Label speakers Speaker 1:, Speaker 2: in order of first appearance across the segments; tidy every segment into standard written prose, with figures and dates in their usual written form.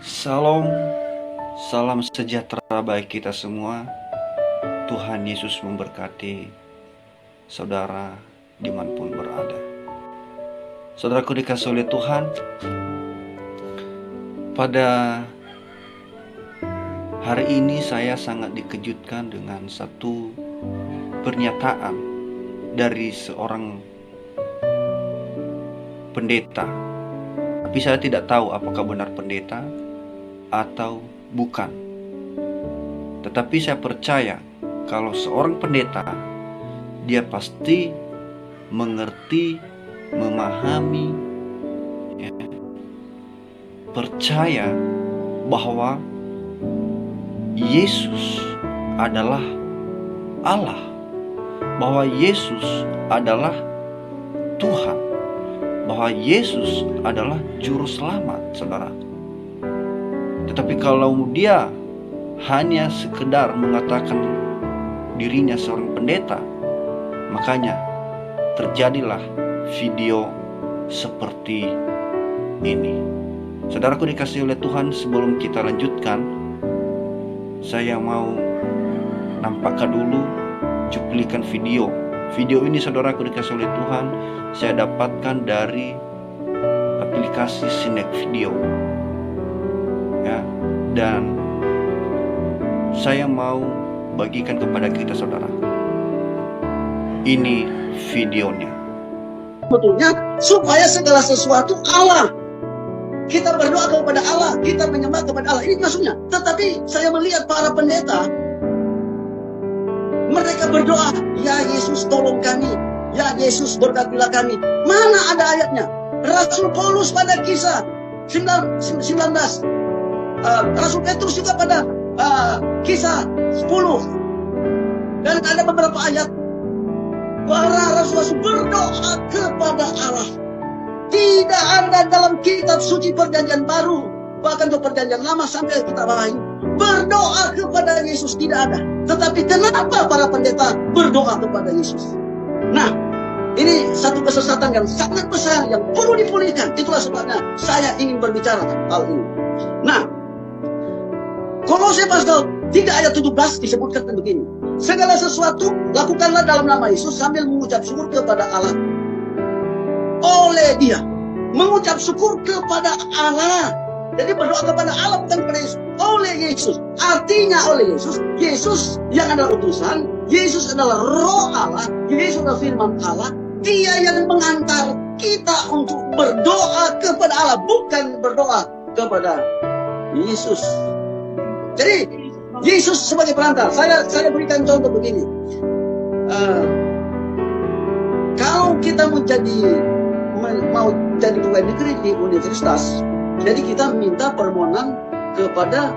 Speaker 1: Salam, salam sejahtera bagi kita semua. Tuhan Yesus memberkati saudara dimanapun berada. Saudaraku dikasih oleh Tuhan, pada hari ini saya sangat dikejutkan dengan satu pernyataan dari seorang pendeta. Tapi saya tidak tahu apakah benar pendeta atau bukan. Tetapi saya percaya kalau seorang pendeta, dia pasti mengerti, memahami, percaya bahwa Yesus adalah Allah, bahwa Yesus adalah Tuhan, bahwa Yesus adalah juru selamat, saudara. Tetapi kalau dia hanya sekedar mengatakan dirinya seorang pendeta, makanya terjadilah video seperti ini. Saudaraku dikasih oleh Tuhan, sebelum kita lanjutkan, saya mau nampakkan dulu cuplikan video. Video ini saudaraku dikasih oleh Tuhan, saya dapatkan dari aplikasi Sinek Video. Ya, dan saya mau bagikan kepada kita saudara. Ini videonya.
Speaker 2: Sebetulnya supaya segala sesuatu Allah. Kita berdoa kepada Allah, kita menyembah kepada Allah. Ini maksudnya. Tetapi saya melihat para pendeta, mereka berdoa, ya Yesus tolong kami, ya Yesus berkatilah kami. Mana ada ayatnya? Rasul Paulus pada kisah 19, Rasul Petrus juga pada kisah 10. Dan ada beberapa ayat para rasul-rasul berdoa kepada Allah. Tidak ada dalam kitab suci perjanjian baru, bahkan ke perjanjian lama sampai kitab Wahyu, berdoa kepada Yesus tidak ada. Tetapi kenapa para pendeta berdoa kepada Yesus? Nah, ini satu kesesatan yang sangat besar yang perlu dipulihkan. Itulah sebabnya saya ingin berbicara hal ini. Nah, Kolose pasal 3 ayat 17 disebutkan begini. Segala sesuatu lakukanlah dalam nama Yesus sambil mengucap syukur kepada Allah. Oleh dia mengucap syukur kepada Allah. Jadi berdoa kepada Allah bukan kepada Yesus. Oleh Yesus. Artinya oleh Yesus. Yesus yang adalah utusan. Yesus adalah roh Allah. Yesus adalah firman Allah. Dia yang mengantar kita untuk berdoa kepada Allah, bukan berdoa kepada Yesus. Jadi Yesus sebagai perantara. Saya berikan contoh begini. Kalau kita mau jadi pegawai negeri di universitas, jadi kita minta permohonan kepada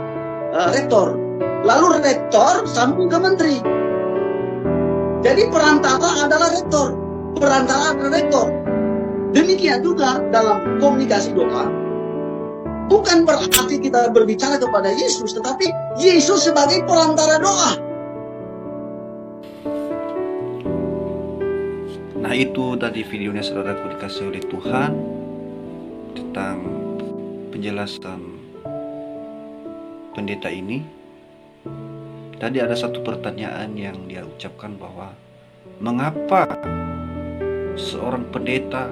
Speaker 2: rektor. Lalu rektor sambung ke menteri. Jadi perantara adalah rektor. Perantara adalah rektor. Demikian juga dalam komunikasi doa. Bukan berarti kita berbicara kepada Yesus, tetapi Yesus sebagai perantara doa.
Speaker 1: Nah, itu tadi videonya saudaraku dikasih oleh Tuhan tentang penjelasan pendeta ini. Tadi ada satu pertanyaan yang dia ucapkan bahwa mengapa seorang pendeta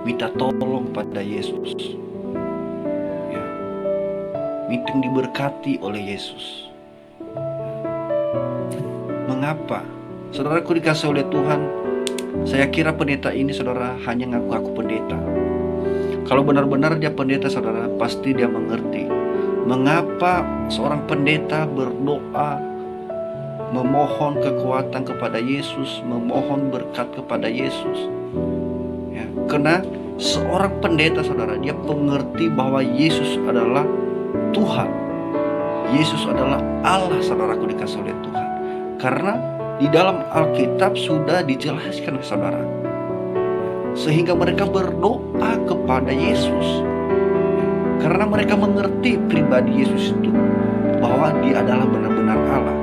Speaker 1: minta tolong pada Yesus, ya, minta diberkati oleh Yesus. Mengapa? Saudaraku dikasih oleh Tuhan, saya kira pendeta ini saudara hanya ngaku-ngaku pendeta. Kalau benar-benar dia pendeta saudara, pasti dia mengerti mengapa seorang pendeta berdoa, memohon kekuatan kepada Yesus, memohon berkat kepada Yesus. Ya, karena seorang pendeta saudara, dia mengerti bahwa Yesus adalah Tuhan. Yesus adalah Allah, saudaraku dikasih oleh Tuhan. Karena di dalam Alkitab sudah dijelaskan saudara, sehingga mereka berdoa kepada Yesus karena mereka mengerti pribadi Yesus itu, bahwa dia adalah benar-benar Allah.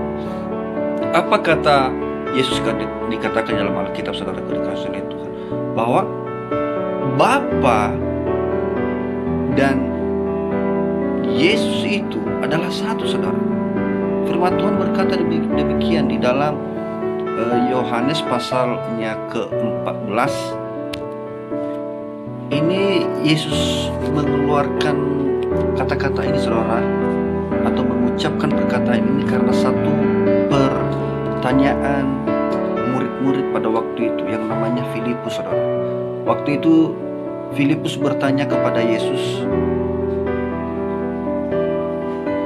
Speaker 1: Apa kata Yesus dikatakan dalam Alkitab saudara dikasih oleh Tuhan, bahwa Bapa dan adalah satu, saudara. Firman Tuhan berkata demikian di dalam Yohanes pasalnya ke-14. Ini Yesus mengeluarkan kata-kata ini, saudara, atau mengucapkan perkataan ini karena satu pertanyaan murid-murid pada waktu itu yang namanya Filipus, saudara. Waktu itu Filipus bertanya kepada Yesus,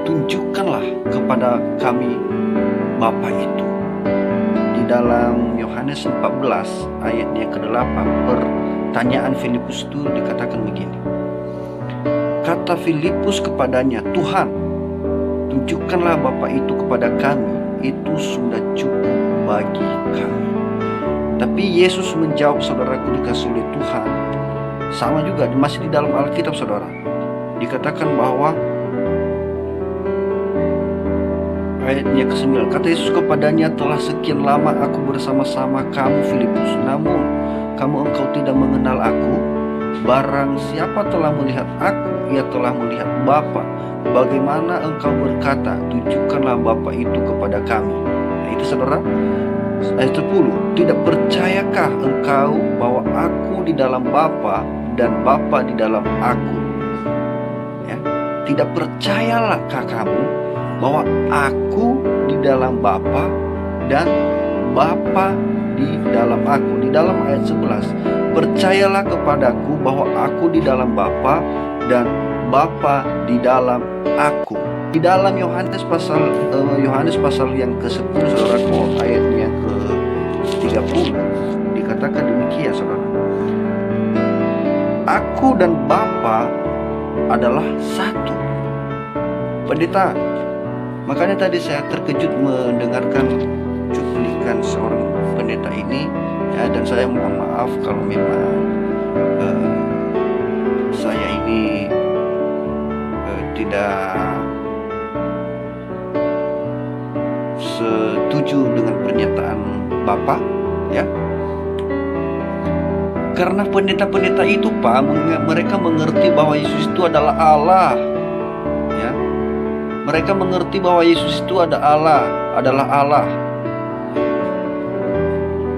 Speaker 1: tunjukkanlah kepada kami Bapa itu. Di dalam Yohanes 14 ayatnya ke-8, pertanyaan Filipus itu dikatakan begini. Kata Filipus kepadanya, Tuhan, tunjukkanlah Bapa itu kepada kami, itu sudah cukup bagi kami. Tapi Yesus menjawab, saudaraku dikasih oleh Tuhan, sama juga masih di dalam Alkitab, saudara, dikatakan bahwa ayatnya ke-9, kata Yesus kepadanya, telah sekian lama aku bersama-sama kamu Filipus, namun engkau tidak mengenal aku. Barang siapa telah melihat aku, ia telah melihat Bapa. Bagaimana engkau berkata, tunjukkanlah Bapa itu kepada kami? Nah itu, saudara, ayat 10, tidak percayakah engkau bahwa aku di dalam Bapa dan Bapa di dalam aku? Ya, tidak percayalahkah kamu bahwa aku di dalam Bapa dan Bapa di dalam aku? Di dalam ayat 11, percayalah kepadaku bahwa aku di dalam Bapa dan Bapa di dalam aku. Di dalam Yohanes pasal yang ke-10, saudara, ayatnya ke-30 dikatakan demikian, saudara. Aku dan Bapa adalah satu. Pendeta, makanya tadi saya terkejut mendengarkan cuplikan seorang pendeta ini, ya, dan saya mohon maaf kalau memang saya ini tidak setuju dengan pernyataan Bapak, ya. Karena pendeta-pendeta itu, Pak, mereka mengerti bahwa Yesus itu adalah Allah, ya. Mereka mengerti bahwa Yesus itu adalah Allah.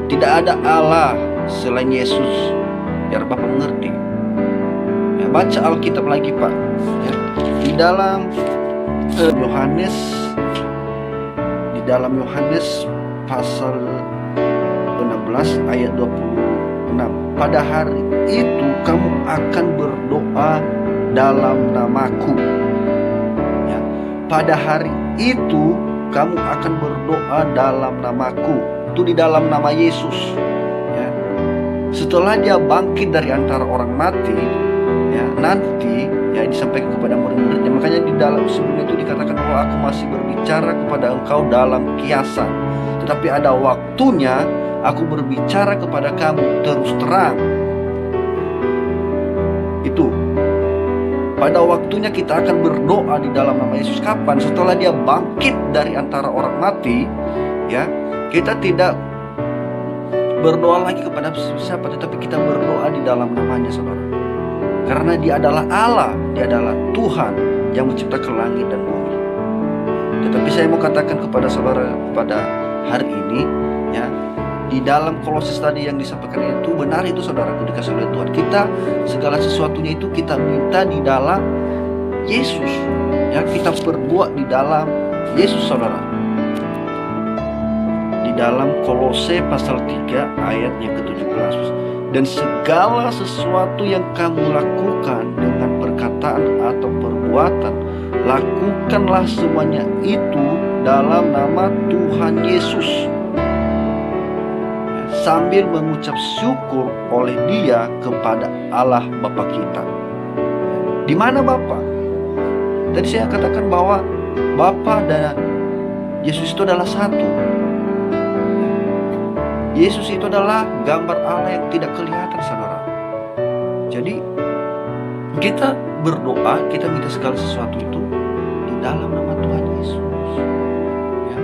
Speaker 1: Tidak ada Allah selain Yesus. Biar Bapak mengerti. Ya, baca Alkitab lagi, Pak. Ya. Di dalam Yohanes pasal 16 ayat 26. Pada hari itu kamu akan berdoa dalam namaku. Ya. Pada hari itu kamu akan berdoa dalam namaku. Itu di dalam nama Yesus. Ya. Setelah dia bangkit dari antara orang mati, ya, nanti ya disampaikan kepada murid-muridnya. Makanya di dalam sebelum itu dikatakan bahwa aku masih berbicara kepada engkau dalam kiasan, tetapi ada waktunya aku berbicara kepada kamu terus terang. Itu pada waktunya kita akan berdoa di dalam nama Yesus. Kapan? Setelah dia bangkit dari antara orang mati, ya. Kita tidak berdoa lagi kepada siapa, tetapi kita berdoa di dalam namanya, saudara. Karena dia adalah Allah, dia adalah Tuhan yang menciptakan langit dan bumi. Tetapi saya mau katakan kepada saudara pada hari ini, ya, di dalam Kolose tadi yang disampaikan itu benar, itu saudara, dikasih oleh Tuhan. Kita segala sesuatunya itu kita minta di dalam Yesus, ya, kita berbuat di dalam Yesus, saudara. Di dalam Kolose pasal 3 ayatnya ke-17, dan segala sesuatu yang kamu lakukan dengan perkataan atau perbuatan, lakukanlah semuanya itu dalam nama Tuhan Yesus, sambil mengucap syukur oleh Dia kepada Allah Bapa kita. Di mana Bapa? Tadi saya katakan bahwa Bapa dan Yesus itu adalah satu. Yesus itu adalah gambar Allah yang tidak kelihatan, saudara. Jadi kita berdoa, kita minta segala sesuatu itu di dalam nama Tuhan Yesus, ya.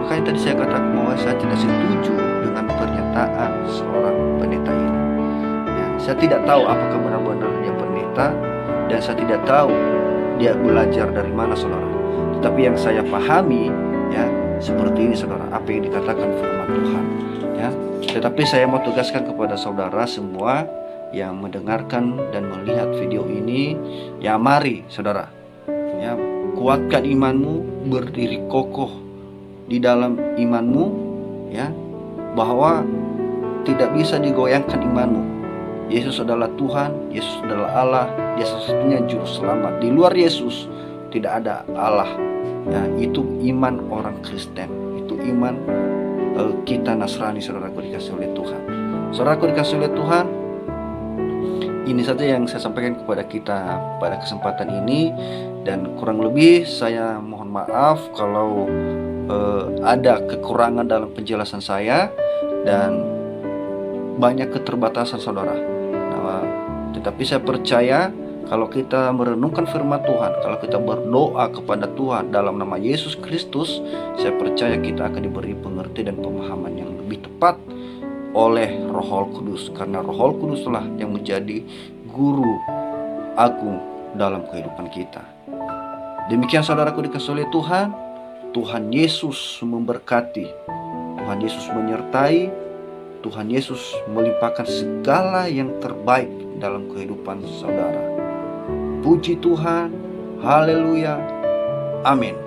Speaker 1: Makanya tadi saya katakan bahwa saya tidak setuju dengan pernyataan seorang pendeta ini, ya. Saya tidak tahu apakah benar-benar dia pendeta, dan saya tidak tahu dia belajar dari mana saudara. Tetapi yang saya pahami ya seperti ini saudara, apa yang dikatakan firman Tuhan ya. Tetapi saya mau tugaskan kepada saudara semua yang mendengarkan dan melihat video ini, ya mari saudara ya, kuatkan imanmu, berdiri kokoh di dalam imanmu ya, bahwa tidak bisa digoyangkan imanmu. Yesus adalah Tuhan, Yesus adalah Allah, Dia satu-satunya juru selamat. Di luar Yesus tidak ada Allah ya. Itu iman orang Kristen, itu iman kita Nasrani, saudaraku dikasih oleh Tuhan. Saudaraku dikasih oleh Tuhan, ini saja yang saya sampaikan kepada kita pada kesempatan ini, dan kurang lebih saya mohon maaf kalau ada kekurangan dalam penjelasan saya dan banyak keterbatasan saudara. Nah, tetapi saya percaya kalau kita merenungkan firman Tuhan, kalau kita berdoa kepada Tuhan dalam nama Yesus Kristus, saya percaya kita akan diberi pengertian dan pemahaman yang lebih tepat oleh Roh Kudus, karena Roh Kuduslah yang menjadi guru agung dalam kehidupan kita. Demikian saudaraku dikasihi oleh Tuhan. Tuhan Yesus memberkati, Tuhan Yesus menyertai, Tuhan Yesus melimpahkan segala yang terbaik dalam kehidupan saudara. Puji Tuhan, haleluya, amin.